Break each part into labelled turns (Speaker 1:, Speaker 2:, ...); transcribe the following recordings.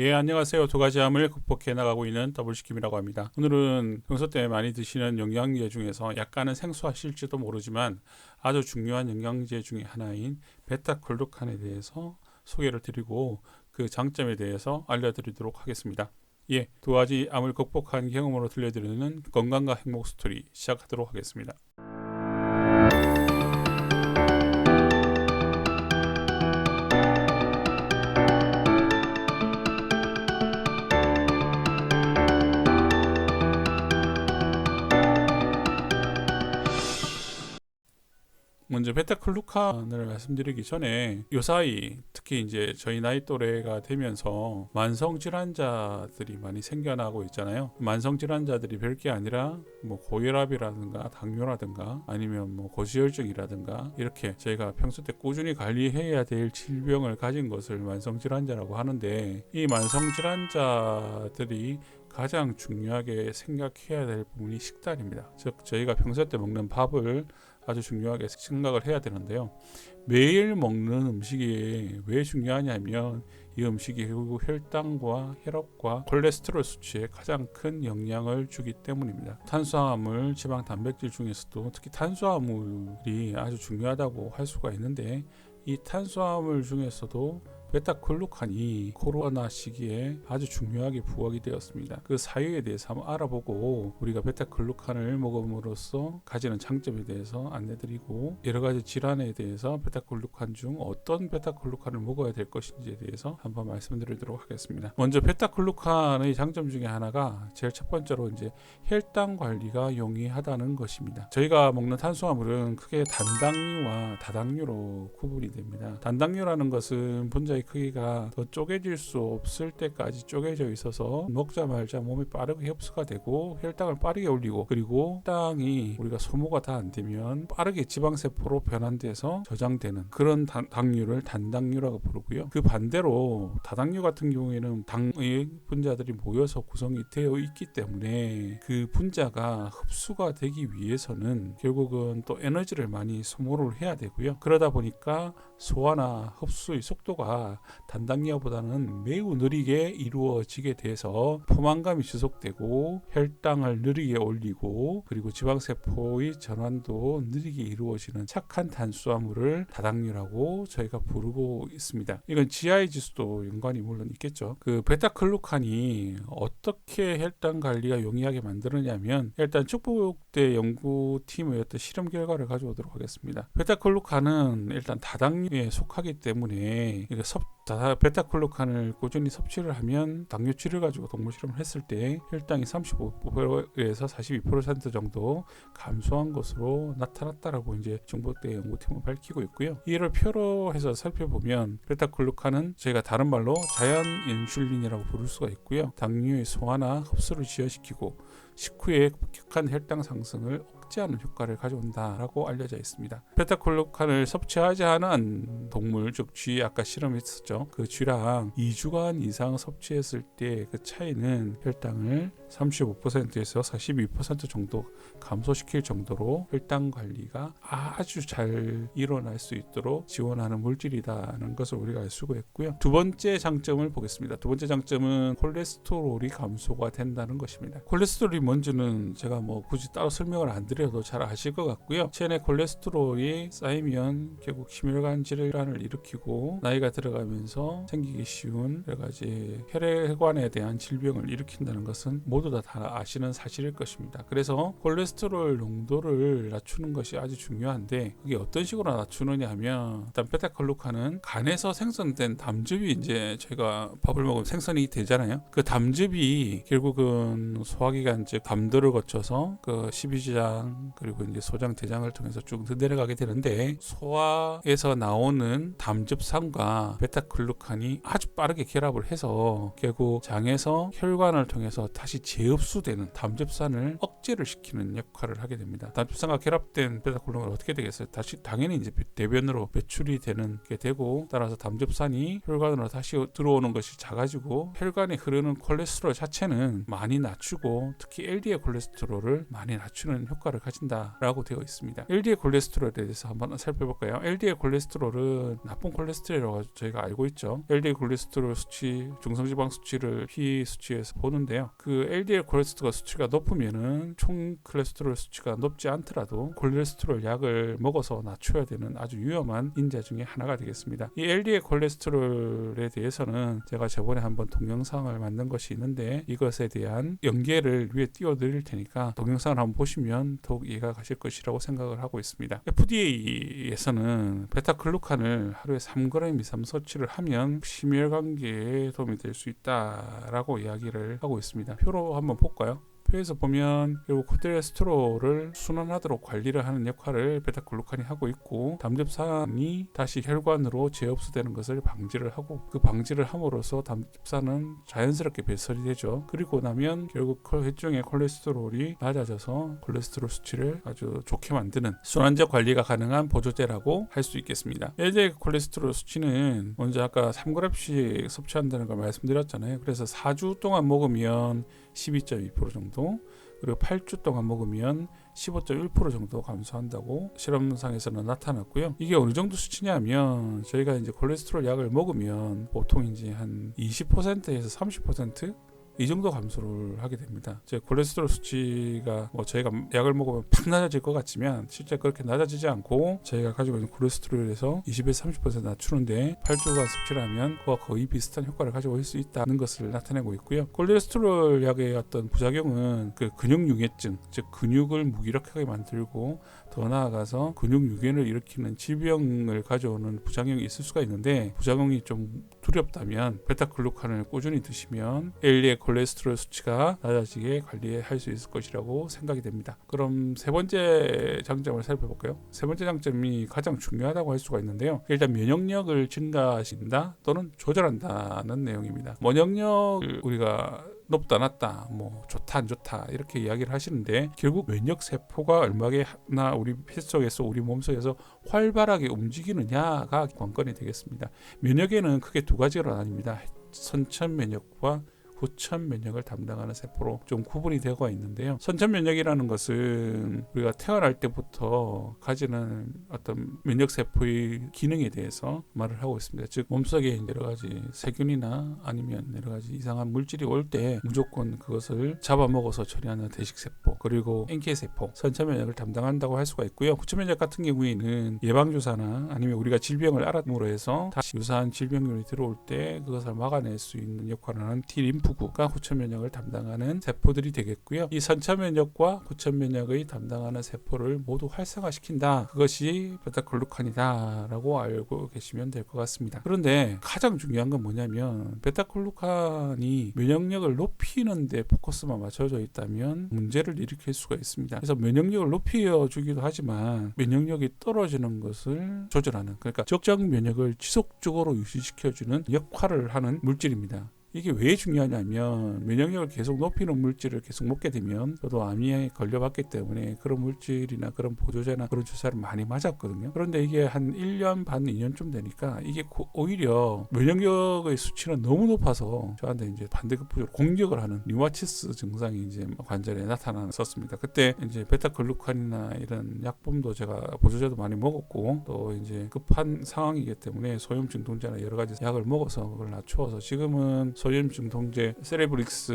Speaker 1: 예, 안녕하세요. 두 가지 암을 극복해 나가고 있는 더블시킴이라고 합니다. 오늘은 평소 때 많이 드시는 영양제 중에서 약간은 생소하실지도 모르지만 아주 중요한 영양제 중에 하나인 베타글루칸에 대해서 소개를 드리고 그 장점에 대해서 알려드리도록 하겠습니다. 예, 두 가지 암을 극복한 경험으로 들려드리는 건강과 행복 스토리 시작하도록 하겠습니다. 먼저 베타글루칸을 말씀드리기 전에 요사이 특히 이제 저희 나이 또래가 되면서 만성 질환자들이 많이 생겨나고 있잖아요. 만성 질환자들이 별게 아니라 뭐 고혈압이라든가 당뇨라든가 아니면 뭐 고지혈증이라든가 이렇게 저희가 평소 때 꾸준히 관리해야 될 질병을 가진 것을 만성 질환자라고 하는데, 이 만성 질환자들이 가장 중요하게 생각해야 될 부분이 식단입니다. 즉 저희가 평소 때 먹는 밥을 아주 중요하게 생각을 해야 되는데요. 매일 먹는 음식이 왜 중요하냐면 이 음식이 결국 혈당과 혈압과 콜레스테롤 수치에 가장 큰 영향을 주기 때문입니다. 탄수화물, 지방, 단백질 중에서도 특히 탄수화물이 아주 중요하다고 할 수가 있는데, 이 탄수화물 중에서도 베타글루칸이 코로나 시기에 아주 중요하게 부각이 되었습니다. 그 사유에 대해서 한번 알아보고 우리가 베타글루칸을 먹음으로써 가지는 장점에 대해서 안내드리고, 여러 가지 질환에 대해서 베타글루칸 중 어떤 베타글루칸을 먹어야 될 것인지에 대해서 한번 말씀드리도록 하겠습니다. 먼저 베타글루칸의 장점 중에 하나가 제일 첫 번째로 이제 혈당 관리가 용이하다는 것입니다. 저희가 먹는 탄수화물은 크게 단당류와 다당류로 구분이 됩니다. 단당류라는 것은 분자의 크기가 더 쪼개질 수 없을 때까지 쪼개져 있어서 먹자마자 몸에 빠르게 흡수가 되고 혈당을 빠르게 올리고, 그리고 혈당이 우리가 소모가 다 안 되면 빠르게 지방세포로 변환돼서 저장되는 그런 당류를 단당류라고 부르고요. 그 반대로 다당류 같은 경우에는 당의 분자들이 모여서 구성이 되어 있기 때문에 그 분자가 흡수가 되기 위해서는 결국은 또 에너지를 많이 소모를 해야 되고요. 그러다 보니까 소화나 흡수의 속도가 단당류보다는 매우 느리게 이루어지게 돼서 포만감이 지속되고 혈당을 느리게 올리고, 그리고 지방세포의 전환도 느리게 이루어지는 착한 탄수화물을 다당류라고 저희가 부르고 있습니다. 이건 GI 지수도 연관이 물론 있겠죠. 그 베타글루칸이 어떻게 혈당 관리가 용이하게 만드느냐면, 일단 축복대 연구팀의 어떤 실험 결과를 가져오도록 하겠습니다. 베타글루칸은 일단 다당류에 속하기 때문에 베타글루칸을 꾸준히 섭취를 하면 당뇨치를 가지고 동물 실험을 했을 때 혈당이 35%에서 42% 정도 감소한 것으로 나타났다라고 이제 중복대 연구팀은 밝히고 있고요. 이를 표로 해서 살펴보면 베타글루칸은 저희가 다른 말로 자연 인슐린이라고 부를 수가 있고요. 당뇨의 소화나 흡수를 지연시키고 식후에 급격한 혈당 상승을 억제하는 효과를 가져온다라고 알려져 있습니다. 베타글루칸을 섭취하지 않은 동물, 즉 쥐, 아까 실험했었죠. 그 쥐랑 2주간 이상 섭취했을 때 그 차이는 혈당을 35%에서 42% 정도 감소시킬 정도로 혈당 관리가 아주 잘 일어날 수 있도록 지원하는 물질이다는 것을 우리가 알 수가 있고요. 두 번째 장점을 보겠습니다. 두 번째 장점은 콜레스테롤이 감소가 된다는 것입니다. 콜레스테롤이 뭔지는 제가 뭐 굳이 따로 설명을 안 드려도 잘 아실 것 같고요. 체내 콜레스테롤이 쌓이면 결국 심혈관 질환을 일으키고 나이가 들어가면서 생기기 쉬운 여러 가지 혈관에 대한 질병을 일으킨다는 것은 모두 다 아시는 사실일 것입니다. 그래서 콜레스테롤 농도를 낮추는 것이 아주 중요한데, 그게 어떤 식으로 낮추느냐 하면, 일단 베타글루칸은 간에서 생성된 담즙이 이제 저희가 밥을 먹으면 생성이 되잖아요. 그 담즙이 결국은 소화기관 즉 담도를 거쳐서 그 십이지장 그리고 이제 소장, 대장을 통해서 쭉 내려가게 되는데, 소화에서 나오는 담즙산과 베타글루칸이 아주 빠르게 결합을 해서 결국 장에서 혈관을 통해서 다시 재흡수되는 담즙산을 억제를 시키는 역할을 하게 됩니다. 담즙산과 결합된 베타글루칸은 어떻게 되겠어요? 다시 당연히 이제 대변으로 배출이 되는 게 되고, 따라서 담즙산이 혈관으로 다시 들어오는 것이 작아지고 혈관에 흐르는 콜레스테롤 자체는 많이 낮추고 특히 LDL 콜레스테롤을 많이 낮추는 효과를 가진다라고 되어 있습니다. LDL 콜레스테롤에 대해서 한번 살펴볼까요? LDL 콜레스테롤은 나쁜 콜레스테롤이라고 저희가 알고 있죠. LDL 콜레스테롤 수치, 중성지방 수치를 피 수치에서 보는데요. 그 LDL 콜레스테롤 수치가 높으면은 총 콜레스테롤 수치가 높지 않더라도 콜레스테롤 약을 먹어서 낮춰야 되는 아주 위험한 인자 중에 하나가 되겠습니다. 이 LDL 콜레스테롤에 대해서는 제가 저번에 한번 동영상을 만든 것이 있는데 이것에 대한 연계를 위에 띄워드릴 테니까 동영상을 한번 보시면 더욱 이해가 가실 것이라고 생각을 하고 있습니다. FDA에서는 베타글루칸을 하루에 3g 이상 섭취를 하면 심혈관계에 도움이 될 수 있다라고 이야기를 하고 있습니다. 표로 한번 볼까요? 표에서 보면 결국 콜레스테롤을 순환하도록 관리를 하는 역할을 베타글루칸이 하고 있고, 담즙산이 다시 혈관으로 재흡수되는 것을 방지를 하고, 그 방지를 함으로써 담즙산은 자연스럽게 배설이 되죠. 그리고 나면 결국 혈중의 콜레스테롤이 낮아져서 콜레스테롤 수치를 아주 좋게 만드는 순환적 관리가 가능한 보조제라고 할 수 있겠습니다. LDL 콜레스테롤 수치는 먼저 아까 3g씩 섭취한다는 걸 말씀드렸잖아요. 그래서 4주 동안 먹으면 12.2% 정도, 그리고 8주 동안 먹으면 15.1% 정도 감소한다고 실험상에서는 나타났고요. 이게 어느 정도 수치냐면 저희가 이제 콜레스테롤 약을 먹으면 보통 이제 한 20%에서 30% 이 정도 감소를 하게 됩니다. 제 콜레스테롤 수치가 저희가 약을 먹으면 팍 낮아질 것 같지만 실제 그렇게 낮아지지 않고 저희가 가지고 있는 콜레스테롤에서 20에서 30% 낮추는데 8주간 섭취를 하면 그와 거의 비슷한 효과를 가지고 있을 수 있다는 것을 나타내고 있고요. 콜레스테롤 약의 어떤 부작용은 그 근육융해증, 즉 근육을 무기력하게 만들고 더 나아가서 근육유견을 일으키는 질병을 가져오는 부작용이 있을 수가 있는데, 부작용이 좀 두렵다면 베타글루칸을 꾸준히 드시면 LDL 콜레스테롤 수치가 낮아지게 관리할 수 있을 것이라고 생각이 됩니다. 그럼 세 번째 장점을 살펴볼까요? 세 번째 장점이 가장 중요하다고 할 수가 있는데요. 일단 면역력을 증가시킨다 또는 조절한다는 내용입니다. 면역력을 우리가 높다 낮다, 좋다 안 좋다 이렇게 이야기를 하시는데, 결국 면역 세포가 얼마나 우리 피 속에서 우리 몸속에서 활발하게 움직이느냐가 관건이 되겠습니다. 면역에는 크게 두 가지로 나뉩니다. 선천 면역과 후천 면역을 담당하는 세포로 좀 구분이 되어 있는데요. 선천 면역이라는 것은 우리가 태어날 때부터 가지는 어떤 면역 세포의 기능에 대해서 말을 하고 있습니다. 즉 몸속에 여러 가지 세균이나 아니면 여러 가지 이상한 물질이 올 때 무조건 그것을 잡아먹어서 처리하는 대식세포, 그리고 NK세포, 선천 면역을 담당한다고 할 수가 있고요. 후천 면역 같은 경우에는 예방주사나 아니면 우리가 질병을 알아봄으로 해서 다시 유사한 질병균이 들어올 때 그것을 막아낼 수 있는 역할을 하는 T림프 구가 후천 면역을 담당하는 세포들이 되겠고요. 이 선천 면역과 후천 면역의 담당하는 세포를 모두 활성화시킨다. 그것이 베타글루칸이다라고 알고 계시면 될 것 같습니다. 그런데 가장 중요한 건 뭐냐면, 베타글루칸이 면역력을 높이는 데 포커스만 맞춰져 있다면 문제를 일으킬 수가 있습니다. 그래서 면역력을 높여주기도 하지만 면역력이 떨어지는 것을 조절하는, 그러니까 적정 면역을 지속적으로 유지시켜주는 역할을 하는 물질입니다. 이게 왜 중요하냐면, 면역력을 계속 높이는 물질을 계속 먹게 되면, 저도 암에 걸려봤기 때문에 그런 물질이나 그런 보조제나 그런 주사를 많이 맞았거든요. 그런데 이게 한 1년 반, 2년쯤 되니까 이게 오히려 면역력의 수치는 너무 높아서 저한테 이제 반대급부적으로 공격을 하는 류마티스 증상이 이제 관절에 나타났었습니다. 그때 이제 베타글루칸이나 이런 약품도 제가 보조제도 많이 먹었고, 또 이제 급한 상황이기 때문에 소염증 동제나 여러 가지 약을 먹어서 그걸 낮추어서 지금은 소염증 동제 세레브릭스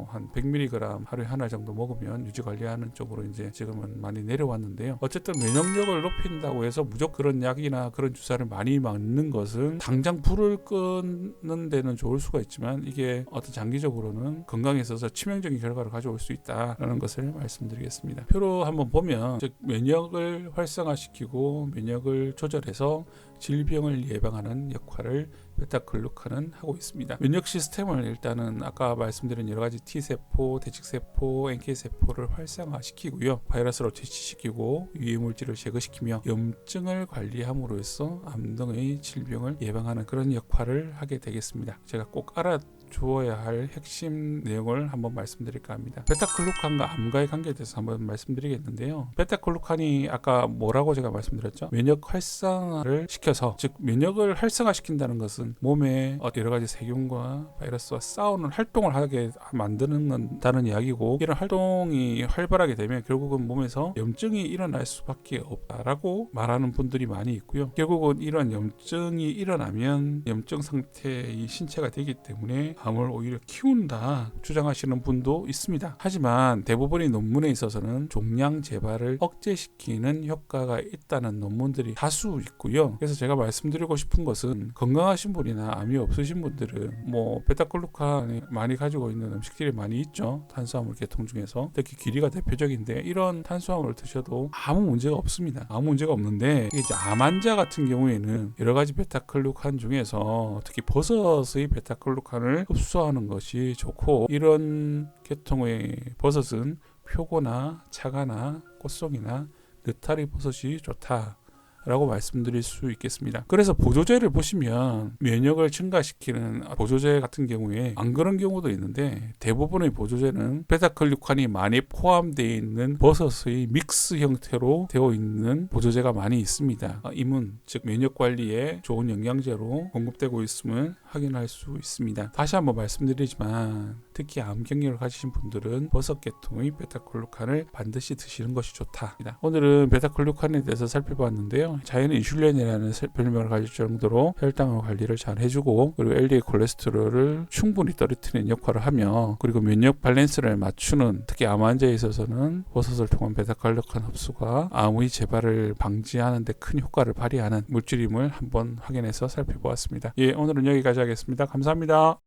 Speaker 1: 한 100mg 하루에 하나 정도 먹으면 유지 관리하는 쪽으로 이제 지금은 많이 내려왔는데요. 어쨌든 면역력을 높인다고 해서 무조건 그런 약이나 그런 주사를 많이 맞는 것은 당장 불을 끄는 데는 좋을 수가 있지만, 이게 어떤 장기적으로는 건강에 있어서 치명적인 결과를 가져올 수 있다라는 것을 말씀드리겠습니다. 표로 한번 보면, 즉 면역을 활성화시키고 면역을 조절해서 질병을 예방하는 역할을 베타글루칸은 하고 있습니다. 면역 시스템을 일단은 아까 말씀드린 여러 가지 T세포, 대직세포, NK세포를 활성화시키고요. 바이러스로 퇴치시키고 유해물질을 제거시키며 염증을 관리함으로써 암 등의 질병을 예방하는 그런 역할을 하게 되겠습니다. 제가 꼭 주어야 할 핵심 내용을 한번 말씀드릴까 합니다. 베타글루칸과 암과의 관계에 대해서 한번 말씀드리겠는데요. 베타글루칸이 아까 뭐라고 제가 말씀드렸죠? 면역 활성화를 시켜서, 즉 면역을 활성화시킨다는 것은 몸에 여러 가지 세균과 바이러스와 싸우는 활동을 하게 만드는 이야기고, 이런 활동이 활발하게 되면 결국은 몸에서 염증이 일어날 수밖에 없다라고 말하는 분들이 많이 있고요. 결국은 이런 염증이 일어나면 염증 상태의 신체가 되기 때문에 암을 오히려 키운다 주장하시는 분도 있습니다. 하지만 대부분의 논문에 있어서는 종양 재발을 억제시키는 효과가 있다는 논문들이 다수 있고요. 그래서 제가 말씀드리고 싶은 것은, 건강하신 분이나 암이 없으신 분들은 베타글루칸이 많이 가지고 있는 음식들이 많이 있죠. 탄수화물 계통 중에서 특히 귀리가 대표적인데, 이런 탄수화물을 드셔도 아무 문제가 없습니다. 아무 문제가 없는데, 이제 암 환자 같은 경우에는 여러 가지 베타글루칸 중에서 특히 버섯의 베타글루칸을 흡수하는 것이 좋고, 이런 계통의 버섯은 표고나 차가나 꽃송이나 느타리 버섯이 좋다 라고 말씀드릴 수 있겠습니다. 그래서 보조제를 보시면 면역을 증가시키는 보조제 같은 경우에 안 그런 경우도 있는데, 대부분의 보조제는 베타글루칸이 많이 포함되어 있는 버섯의 믹스 형태로 되어 있는 보조제가 많이 있습니다. 이문, 즉 면역 관리에 좋은 영양제로 공급되고 있음을 확인할 수 있습니다. 다시 한번 말씀드리지만, 특히 암 경력을 가지신 분들은 버섯 계통의 베타글루칸을 반드시 드시는 것이 좋다. 오늘은 베타글루칸에 대해서 살펴봤는데요. 자연 인슐린이라는 별명을 가질 정도로 혈당 관리를 잘 해주고, 그리고 LDL 콜레스테롤을 충분히 떨어뜨리는 역할을 하며, 그리고 면역 밸런스를 맞추는, 특히 암 환자에 있어서는 버섯을 통한 베타글루칸 흡수가 암의 재발을 방지하는 데 큰 효과를 발휘하는 물질임을 한번 확인해서 살펴보았습니다. 오늘은 여기까지 하겠습니다. 감사합니다.